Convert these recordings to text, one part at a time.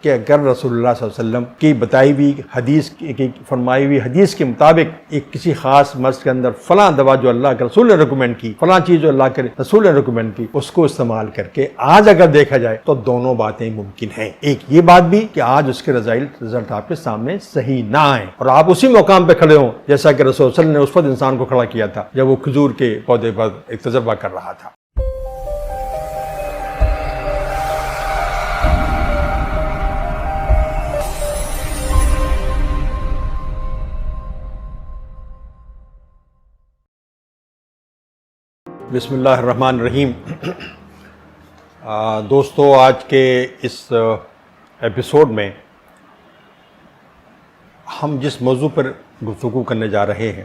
کہ اگر رسول اللہ صلی اللہ علیہ وسلم کی بتائی ہوئی حدیث کی فرمائی ہوئی حدیث کے مطابق ایک کسی خاص مرض کے اندر فلاں دوا جو اللہ کے رسول نے ریکمینڈ کی، فلاں چیز جو اللہ کے رسول نے ریکمینڈ کی، اس کو استعمال کر کے آج اگر دیکھا جائے تو دونوں باتیں ممکن ہیں۔ ایک یہ بات بھی کہ آج اس کے رزلٹ آپ کے سامنے صحیح نہ آئیں اور آپ اسی مقام پہ کھڑے ہوں جیسا کہ رسول صلی اللہ علیہ وسلم نے اس وقت انسان کو کھڑا کیا تھا جب وہ کھجور کے پودے پر ایک تجربہ کر رہا تھا۔ بسم اللہ الرحمن الرحیم۔ دوستو، آج کے اس ایپیسوڈ میں ہم جس موضوع پر گفتگو کرنے جا رہے ہیں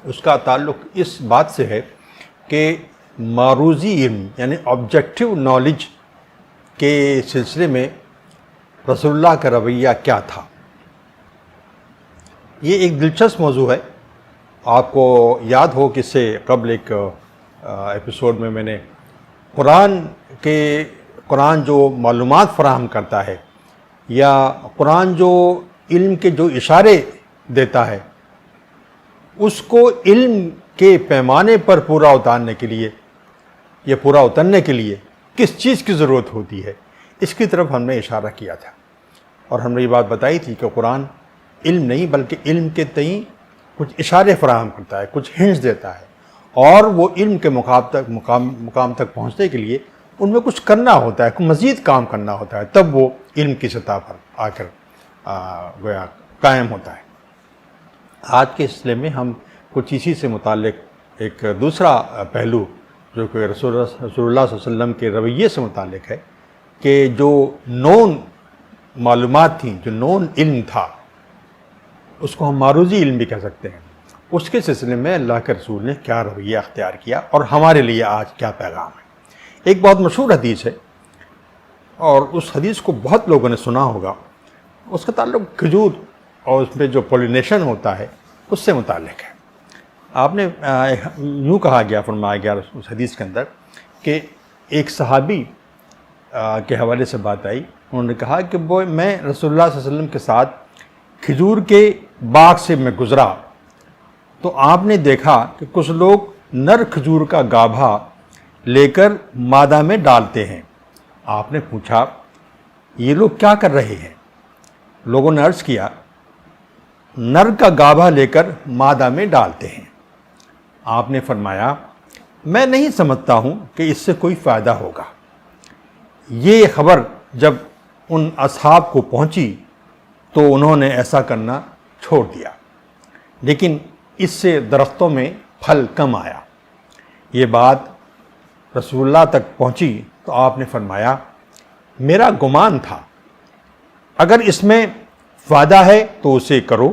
اس کا تعلق اس بات سے ہے کہ معروضی علم یعنی آبجیکٹیو نالج کے سلسلے میں رسول اللہ کا رویہ کیا تھا۔ یہ ایک دلچسپ موضوع ہے۔ آپ کو یاد ہو کہ اس سے قبل ایک ایپیسوڈ میں نے قرآن جو معلومات فراہم کرتا ہے یا قرآن جو علم کے جو اشارے دیتا ہے اس کو علم کے پیمانے پر پورا اتارنے کے لیے یا پورا اترنے کے لیے کس چیز کی ضرورت ہوتی ہے، اس کی طرف ہم نے اشارہ کیا تھا، اور ہم نے یہ بات بتائی تھی کہ قرآن علم نہیں بلکہ علم کے تئیں کچھ اشارے فراہم کرتا ہے، کچھ ہنٹس دیتا ہے، اور وہ علم کے مقام تک پہنچنے کے لیے ان میں کچھ کرنا ہوتا ہے، مزید کام کرنا ہوتا ہے، تب وہ علم کی سطح پر آ کر گویا قائم ہوتا ہے۔ آج کے سلسلے میں ہم کچھ اسی سے متعلق ایک دوسرا پہلو جو کہ رسول اللہ صلی اللہ علیہ وسلم کے رویے سے متعلق ہے کہ جو نون معلومات تھیں، جو نون علم تھا، اس کو ہم معروضی علم بھی کہہ سکتے ہیں، اس کے سلسلے میں اللہ کے رسول نے کیا رویہ اختیار کیا اور ہمارے لیے آج کیا پیغام ہے۔ ایک بہت مشہور حدیث ہے اور اس حدیث کو بہت لوگوں نے سنا ہوگا۔ اس کا تعلق کھجور اور اس میں جو پولینیشن ہوتا ہے اس سے متعلق ہے۔ آپ نے یوں کہا گیا، فرمایا گیا اس حدیث کے اندر کہ ایک صحابی کے حوالے سے بات آئی، انہوں نے کہا کہ وہ میں رسول اللہ صلی اللہ علیہ وسلم کے ساتھ کھجور کے باغ سے میں گزرا تو آپ نے دیکھا کہ کچھ لوگ نر کھجور کا گابھا لے کر مادہ میں ڈالتے ہیں۔ آپ نے پوچھا یہ لوگ کیا کر رہے ہیں؟ لوگوں نے عرض کیا نر کا گابھا لے کر مادہ میں ڈالتے ہیں۔ آپ نے فرمایا میں نہیں سمجھتا ہوں کہ اس سے کوئی فائدہ ہوگا۔ یہ خبر جب ان اصحاب کو پہنچی تو انہوں نے ایسا کرنا چھوڑ دیا، لیکن اس سے درختوں میں پھل کم آیا۔ یہ بات رسول اللہ تک پہنچی تو آپ نے فرمایا میرا گمان تھا، اگر اس میں فائدہ ہے تو اسے کرو،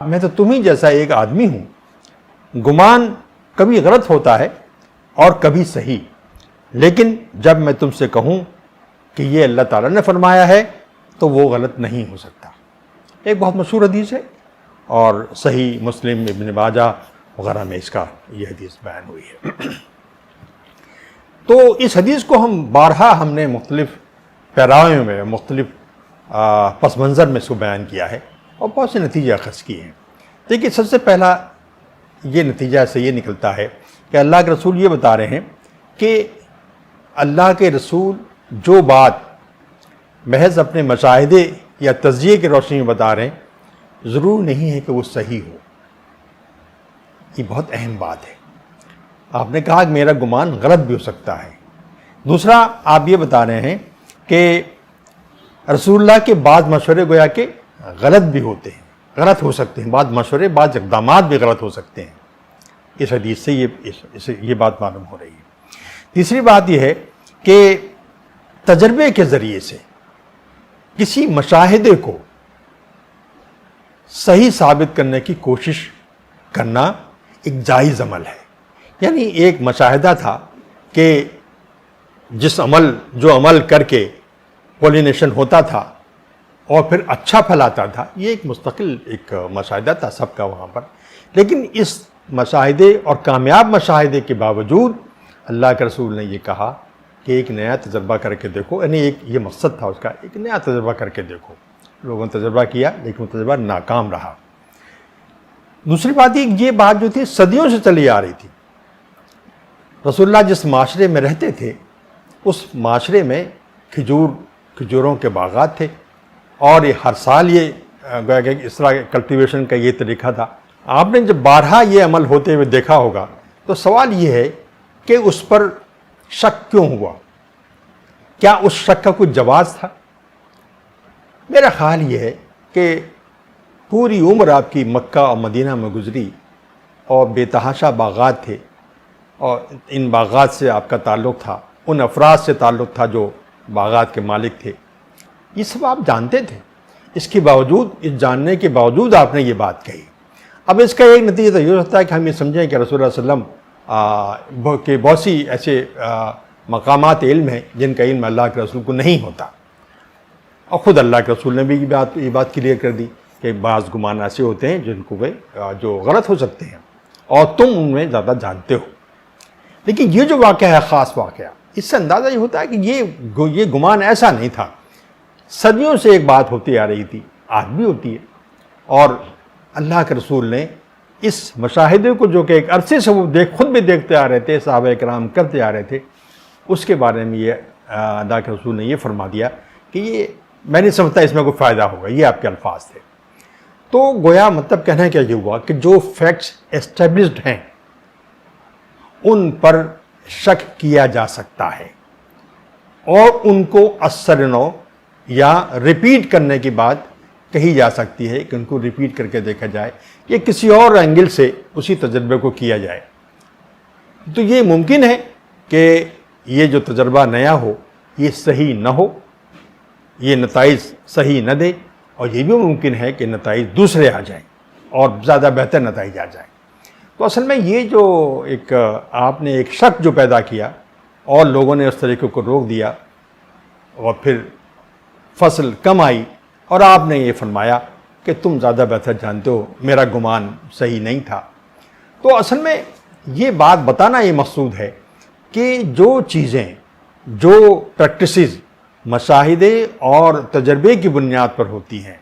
میں تو تم ہی جیسا ایک آدمی ہوں، گمان کبھی غلط ہوتا ہے اور کبھی صحیح، لیکن جب میں تم سے کہوں کہ یہ اللہ تعالیٰ نے فرمایا ہے تو وہ غلط نہیں ہو سکتا۔ ایک بہت مشہور حدیث ہے اور صحیح مسلم، ابن ماجہ وغیرہ میں اس کا یہ حدیث بیان ہوئی ہے۔ تو اس حدیث کو ہم نے مختلف پیراویں میں، مختلف پس منظر میں اس کو بیان کیا ہے اور بہت سے نتیجے اخذ کیے ہیں۔ دیکھیے، سب سے پہلا یہ نتیجہ سے یہ نکلتا ہے کہ اللہ کے رسول یہ بتا رہے ہیں کہ اللہ کے رسول جو بات محض اپنے مشاہدے یا تجزیے کی روشنی میں بتا رہے ہیں ضرور نہیں ہے کہ وہ صحیح ہو۔ یہ بہت اہم بات ہے۔ آپ نے کہا کہ میرا گمان غلط بھی ہو سکتا ہے۔ دوسرا، آپ یہ بتا رہے ہیں کہ رسول اللہ کے بعض مشورے گویا کہ غلط بھی ہوتے ہیں، غلط ہو سکتے ہیں، بعض مشورے، بعض اقدامات بھی غلط ہو سکتے ہیں۔ اس حدیث سے یہ بات معلوم ہو رہی ہے۔ تیسری بات یہ ہے کہ تجربے کے ذریعے سے کسی مشاہدے کو صحیح ثابت کرنے کی کوشش کرنا ایک جائز عمل ہے۔ یعنی ایک مشاہدہ تھا کہ جو عمل کر کے پولینیشن ہوتا تھا اور پھر اچھا پھل آتا تھا، یہ ایک مستقل ایک مشاہدہ تھا سب کا وہاں پر، لیکن اس مشاہدے اور کامیاب مشاہدے کے باوجود اللہ کے رسول نے یہ کہا کہ ایک نیا تجربہ کر کے دیکھو، یعنی ایک یہ مقصد تھا اس کا، ایک نیا تجربہ کر کے دیکھو۔ لوگوں نے تجربہ کیا لیکن وہ تجربہ ناکام رہا۔ دوسری بات یہ بات جو تھی صدیوں سے چلی آ رہی تھی۔ رسول اللہ جس معاشرے میں رہتے تھے اس معاشرے میں کھجوروں کے باغات تھے، اور یہ ہر سال یہ گویا کہ اس طرح کلٹیویشن کا یہ طریقہ تھا۔ آپ نے جب بارہا یہ عمل ہوتے ہوئے دیکھا ہوگا تو سوال یہ ہے کہ اس پر شک کیوں ہوا؟ کیا اس شک کا کوئی جواز تھا؟ میرا خیال یہ ہے کہ پوری عمر آپ کی مکہ اور مدینہ میں گزری اور بے تحاشا باغات تھے، اور ان باغات سے آپ کا تعلق تھا، ان افراد سے تعلق تھا جو باغات کے مالک تھے، یہ سب آپ جانتے تھے۔ اس کے باوجود، اس جاننے کے باوجود آپ نے یہ بات کہی۔ اب اس کا ایک نتیجہ تو یہ ہوتا ہے کہ ہم یہ سمجھیں کہ رسول اللہ صلی اللہ علیہ وسلم کے بہت سی ایسے مقامات علم ہیں جن کا علم اللہ کے رسول کو نہیں ہوتا، اور خود اللہ کے رسول نے بھی یہ بات کلیئر کر دی کہ بعض گمان ایسے ہوتے ہیں جن کو جو غلط ہو سکتے ہیں اور تم ان میں زیادہ جانتے ہو۔ لیکن یہ جو واقعہ ہے خاص واقعہ، اس سے اندازہ یہ ہوتا ہے کہ یہ گمان ایسا نہیں تھا، صدیوں سے ایک بات ہوتی آ رہی تھی، آج بھی ہوتی ہے، اور اللہ کے رسول نے اس مشاہدے کو جو کہ ایک عرصے سے وہ خود بھی دیکھتے آ رہے تھے، صحابہ کرام کرتے آ رہے تھے، اس کے بارے میں یہ اللہ کے رسول نے یہ فرما دیا کہ یہ میں نہیں سمجھتا اس میں کوئی فائدہ ہوگا، یہ آپ کے الفاظ تھے۔ تو گویا مطلب کہنا کیا یہ ہوا کہ جو فیکٹس اسٹیبلشڈ ہیں ان پر شک کیا جا سکتا ہے، اور ان کو اثر نو یا ریپیٹ کرنے کی بات کہی جا سکتی ہے کہ ان کو ریپیٹ کر کے دیکھا جائے یا کسی اور اینگل سے اسی تجربے کو کیا جائے۔ تو یہ ممکن ہے کہ یہ جو تجربہ نیا ہو یہ صحیح نہ ہو، یہ نتائج صحیح نہ دے، اور یہ بھی ممکن ہے کہ نتائج دوسرے آ جائیں اور زیادہ بہتر نتائج آ جائیں۔ تو اصل میں یہ جو ایک آپ نے ایک شک جو پیدا کیا اور لوگوں نے اس طریقے کو روک دیا، اور پھر فصل کم آئی اور آپ نے یہ فرمایا کہ تم زیادہ بہتر جانتے ہو، میرا گمان صحیح نہیں تھا۔ تو اصل میں یہ بات بتانا یہ مقصود ہے کہ جو چیزیں، جو پریکٹسز مشاہدے اور تجربے کی بنیاد پر ہوتی ہیں،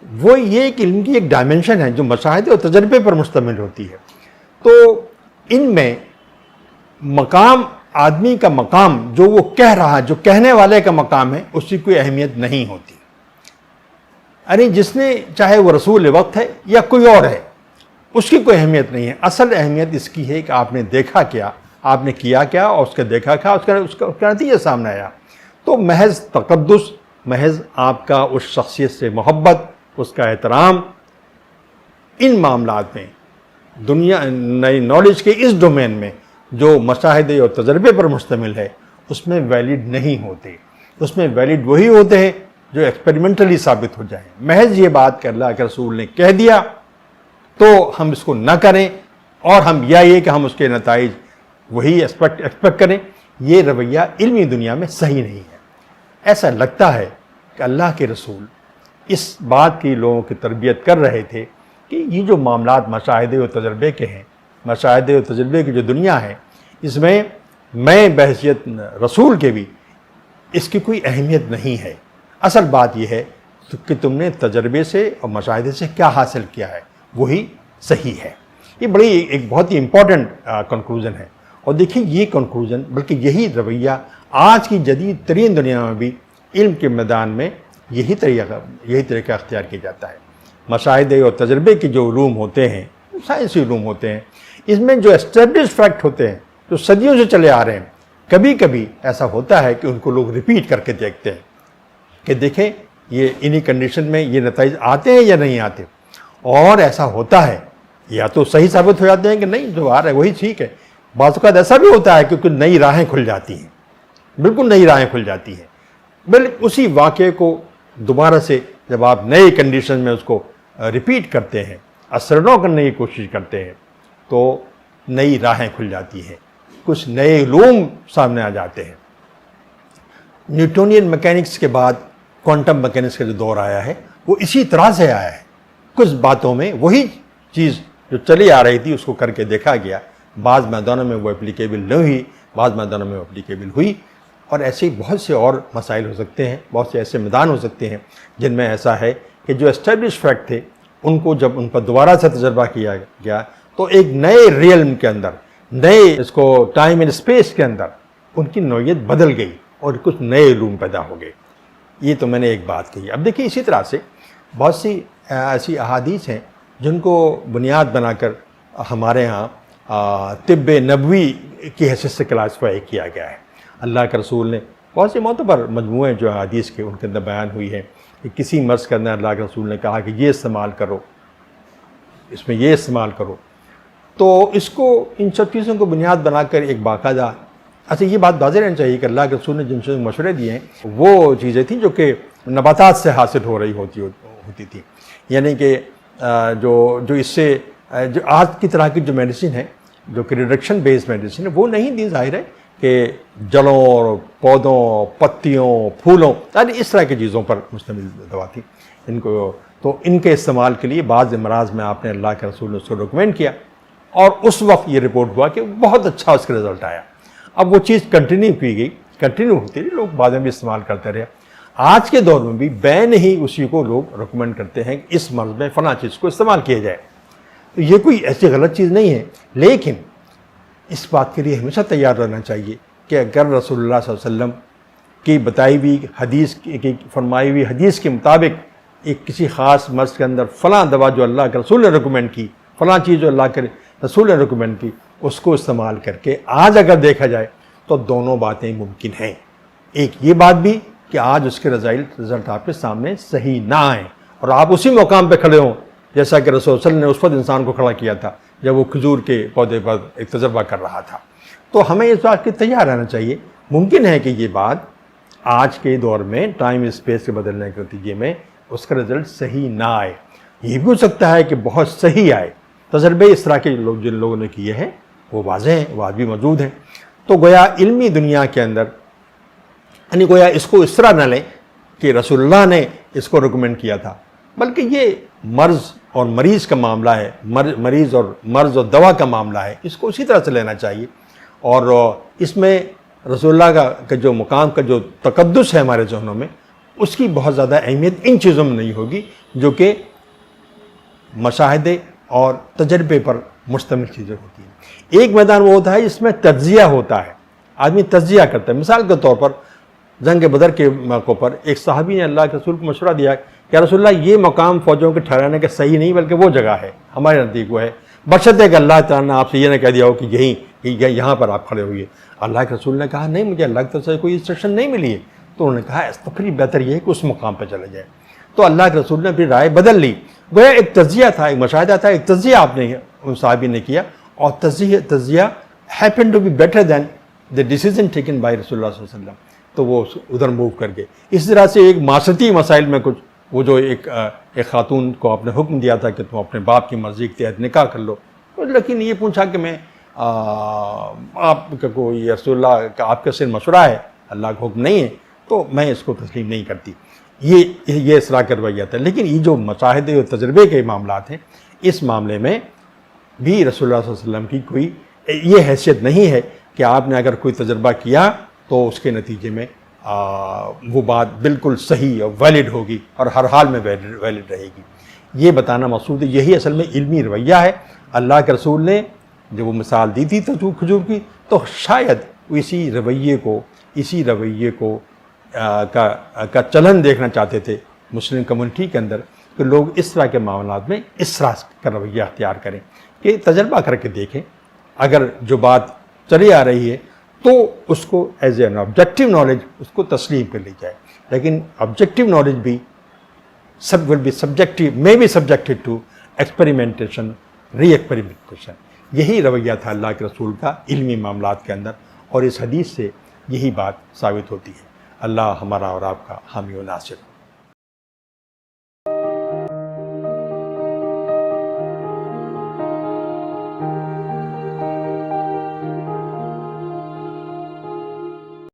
وہ یہ ایک علم کی ایک ڈائمنشن ہے جو مشاہدے اور تجربے پر مشتمل ہوتی ہے۔ تو ان میں مقام، آدمی کا مقام جو وہ کہہ رہا، جو کہنے والے کا مقام ہے، اس کی کوئی اہمیت نہیں ہوتی۔ یعنی جس نے، چاہے وہ رسول وقت ہے یا کوئی اور ہے، اس کی کوئی اہمیت نہیں ہے۔ اصل اہمیت اس کی ہے کہ آپ نے دیکھا کیا، آپ نے کیا کیا، اور اس کا دیکھا کیا، اس کا نتیجہ سامنے آیا۔ تو محض تقدس، محض آپ کا اس شخصیت سے محبت، اس کا احترام، ان معاملات میں، دنیا نئی نالج کے اس ڈومین میں جو مشاہدے اور تجربے پر مشتمل ہے، اس میں ویلڈ نہیں ہوتے۔ اس میں ویلڈ وہی ہوتے ہیں جو ایکسپیریمنٹلی ثابت ہو جائیں۔ محض یہ بات کہ اللہ کے رسول نے کہہ دیا تو ہم اس کو نہ کریں، اور ہم یہ کہ ہم اس کے نتائج وہی ایکسپیکٹ کریں، یہ رویہ علمی دنیا میں صحیح نہیں ہے۔ ایسا لگتا ہے کہ اللہ کے رسول اس بات کی لوگوں کی تربیت کر رہے تھے کہ یہ جو معاملات مشاہدے و تجربے کے ہیں، مشاہدے و تجربے کی جو دنیا ہے، اس میں بحیثیت رسول کے بھی اس کی کوئی اہمیت نہیں ہے۔ اصل بات یہ ہے کہ تم نے تجربے سے اور مشاہدے سے کیا حاصل کیا ہے، وہی صحیح ہے۔ یہ ایک بہت ہی امپورٹنٹ کنکلوژن ہے، اور دیکھیں یہ کنکلوژن، بلکہ یہی رویہ آج کی جدید ترین دنیا میں بھی علم کے میدان میں یہی طریقہ اختیار کیا جاتا ہے۔ مشاہدے اور تجربے کے جو علوم ہوتے ہیں، سائنسی علوم ہوتے ہیں، اس میں جو اسٹیبلش فیکٹ ہوتے ہیں جو صدیوں سے چلے آ رہے ہیں، کبھی کبھی ایسا ہوتا ہے کہ ان کو لوگ ریپیٹ کر کے دیکھتے ہیں کہ دیکھیں یہ انہی کنڈیشن میں یہ نتائج آتے ہیں یا نہیں آتے، اور ایسا ہوتا ہے یا تو صحیح ثابت ہو جاتے ہیں کہ نہیں جو آ رہا ہے وہی ٹھیک ہے۔ بعض اوقات ایسا بھی ہوتا ہے کہ کچھ نئی راہیں کھل جاتی ہیں، بالکل نئی راہیں کھل جاتی ہیں، بلکہ اسی واقعے کو دوبارہ سے جب آپ نئے کنڈیشن میں اس کو ریپیٹ کرتے ہیں، اثرنو کرنے کی کوشش کرتے ہیں، تو نئی راہیں کھل جاتی ہیں، کچھ نئے علوم سامنے آ جاتے ہیں۔ نیوٹونین میکینکس کے بعد کوانٹم میکینکس کا جو دور آیا ہے وہ اسی طرح سے آیا ہے۔ کچھ باتوں میں وہی چیز جو چلی آ رہی تھی اس کو کر کے دیکھا گیا، بعض میدانوں میں وہ اپلیکیبل نہیں ہوئی، بعض میدانوں میں وہ اپلیکیبل ہوئی، اور ایسے بہت سے اور مسائل ہو سکتے ہیں، بہت سے ایسے میدان ہو سکتے ہیں جن میں ایسا ہے کہ جو اسٹیبلش فیکٹ تھے ان کو جب ان پر دوبارہ سے تجربہ کیا گیا تو ایک نئے ریلم کے اندر، نئے اس کو ٹائم اینڈ اسپیس کے اندر ان کی نوعیت بدل گئی اور کچھ نئے علوم پیدا ہو گئے۔ یہ تو میں نے ایک بات کہی۔ اب دیکھیے اسی طرح سے بہت سی ایسی احادیث ہیں جن کو بنیاد بنا کر ہمارے ہاں طب نبوی کی حیثیت سے کلاسیفائی کیا گیا ہے۔ اللہ کے رسول نے بہت سے معتبر مجموعے جو حدیث کے ان کے اندر بیان ہوئی ہیں کہ کسی مرض کے اندر اللہ کے رسول نے کہا کہ یہ استعمال کرو، اس میں یہ استعمال کرو، تو اس کو ان سب چیزوں کو بنیاد بنا کر ایک باقاعدہ، اچھا یہ بات واضح رہنی چاہیے کہ اللہ کے رسول نے جن چیزوں مشورے دیے ہیں وہ چیزیں تھیں جو کہ نباتات سے حاصل ہو رہی ہوتی تھی، یعنی کہ جو اس سے جو آج کی طرح کی جو میڈیسن ہے، جو کہ ریڈکشن بیسڈ میڈیسن ہے، وہ نہیں تھی۔ ظاہر ہے کہ جڑوں اور پودوں، پتیوں، پھولوں، یعنی اس طرح کی چیزوں پر مشتمل دوا تھی۔ ان کو تو ان کے استعمال کے لیے بعض امراض میں آپ نے اللہ کے رسول نے اس کو ریکمینڈ کیا، اور اس وقت یہ رپورٹ ہوا کہ بہت اچھا اس کا رزلٹ آیا۔ اب وہ چیز کنٹینیو کی گئی، کنٹینیو ہوتی رہی، لوگ بعد میں بھی استعمال کرتے رہے۔ آج کے دور میں بھی بین ہی اسی کو لوگ ریکمینڈ کرتے ہیں کہ اس مرض میں فلاں چیز کو استعمال کیا جائے۔ تو یہ کوئی ایسی غلط چیز نہیں ہے، لیکن اس بات کے لیے ہمیشہ تیار رہنا چاہیے کہ اگر رسول اللہ صلی اللہ علیہ وسلم کی بتائی ہوئی حدیث کی فرمائی ہوئی حدیث کے مطابق ایک کسی خاص مرض کے اندر فلاں دوا جو اللہ کے رسول نے ریکمینڈ کی، فلاں چیز جو اللہ کے رسول نے ریکمینڈ کی، اس کو استعمال کر کے آج اگر دیکھا جائے تو دونوں باتیں ممکن ہیں۔ ایک یہ بات بھی کہ آج اس کے رزلٹ آپ کے سامنے صحیح نہ آئیں اور آپ اسی مقام پہ کھڑے ہوں جیسا کہ رسول صلی اللہ علیہ وسلم نے اس وقت انسان کو کھڑا کیا تھا جب وہ کھجور کے پودے پر ایک تجربہ کر رہا تھا۔ تو ہمیں اس بات کے تیار رہنا چاہیے۔ ممکن ہے کہ یہ بات آج کے دور میں ٹائم اسپیس کے بدلنے کے نتیجے میں اس کا رزلٹ صحیح نہ آئے، یہ بھی ہو سکتا ہے کہ بہت صحیح آئے۔ تجربے اس طرح کے لوگ جن لوگوں نے کیے ہیں وہ واضح ہیں، وہ آج بھی موجود ہیں۔ تو گویا علمی دنیا کے اندر یعنی گویا اس کو اس طرح نہ لیں کہ رسول اللہ نے اس کو ریکمینڈ کیا تھا، بلکہ یہ مرض اور مریض کا معاملہ ہے، مرض اور دوا کا معاملہ ہے، اس کو اسی طرح سے لینا چاہیے۔ اور اس میں رسول اللہ کا جو مقام کا جو تقدس ہے ہمارے ذہنوں میں، اس کی بہت زیادہ اہمیت ان چیزوں میں نہیں ہوگی جو کہ مشاہدے اور تجربے پر مشتمل چیزیں ہوتی ہیں۔ ایک میدان وہ ہوتا ہے جس میں تجزیہ ہوتا ہے، آدمی تجزیہ کرتا ہے۔ مثال کے طور پر جنگ بدر کے موقع پر ایک صحابی نے اللہ کے رسول کو مشورہ دیا کہ رسول اللہ یہ مقام فوجوں کے ٹھہرانے کا صحیح نہیں بلکہ وہ جگہ ہے، ہمارے نزدیک وہ ہے، بشرطے کہ اللہ تعالیٰ نے آپ سے یہ نہ کہہ دیا ہو کہ یہاں پر آپ کھڑے ہوئے۔ اللہ کے رسول نے کہا نہیں، مجھے اللہ کی طرف سے کوئی انسٹرکشن نہیں ملی ہے۔ تو انہوں نے کہا تو پھر بہتر یہ ہے کہ اس مقام پہ چلے جائے۔ تو اللہ کے رسول نے اپنی رائے بدل لی۔ گویا ایک تجزیہ تھا، ایک مشاہدہ تھا، ایک تجزیہ آپ نے ان صحابی نے کیا، اور تجزیہ happen to be better than the decision taken by رسول اللہ صلی اللہ علیہ وسلم، تو وہ ادھر موو کر گئے۔ اس طرح سے ایک معاشرتی مسائل میں کچھ وہ جو ایک خاتون کو آپ نے حکم دیا تھا کہ تم اپنے باپ کی مرضی کے تحت نکاح کر لو، لیکن یہ پوچھا کہ میں آپ کا کوئی رسول اللہ کا آپ کا صرف مشورہ ہے، اللہ کا حکم نہیں ہے، تو میں اس کو تسلیم نہیں کرتی۔ یہ اس طرح کا رویہ تھا۔ لیکن یہ جو مشاہدے اور تجربے کے معاملات ہیں، اس معاملے میں بھی رسول اللہ صلی اللہ علیہ وسلم کی کوئی یہ حیثیت نہیں ہے کہ آپ نے اگر کوئی تجربہ کیا تو اس کے نتیجے میں وہ بات بالکل صحیح اور ویلڈ ہوگی اور ہر حال میں ویلڈ رہے گی۔ یہ بتانا مقصود ہے، یہی اصل میں علمی رویہ ہے۔ اللہ کے رسول نے جب وہ مثال دی تھی تو کھجور کی، تو شاید اسی رویے کو کا چلن دیکھنا چاہتے تھے مسلم کمیونٹی کے اندر، کہ لوگ اس طرح کے معاملات میں اس طرح کا رویہ اختیار کریں کہ تجربہ کر کے دیکھیں، اگر جو بات چلی آ رہی ہے تو اس کو ایز این آبجیکٹیو نالج اس کو تسلیم کر لی جائے۔ لیکن آبجیکٹیو نالج بھی may be subjected to experimentation, re-experimentation۔ یہی رویہ تھا اللہ کے رسول کا علمی معاملات کے اندر، اور اس حدیث سے یہی بات ثابت ہوتی ہے۔ اللہ ہمارا اور آپ کا حامی و ناصر۔